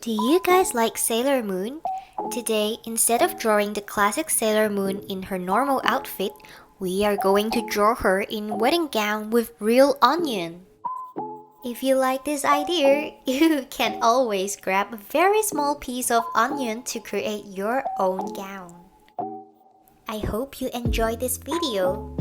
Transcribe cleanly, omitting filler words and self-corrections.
Do you guys like Sailor Moon? Today, instead of drawing the classic Sailor Moon in her normal outfit, we are going to draw her in wedding gown with real onion. If you like this idea, you can always grab a very small piece of onion to create your own gown. I hope you enjoyed this video.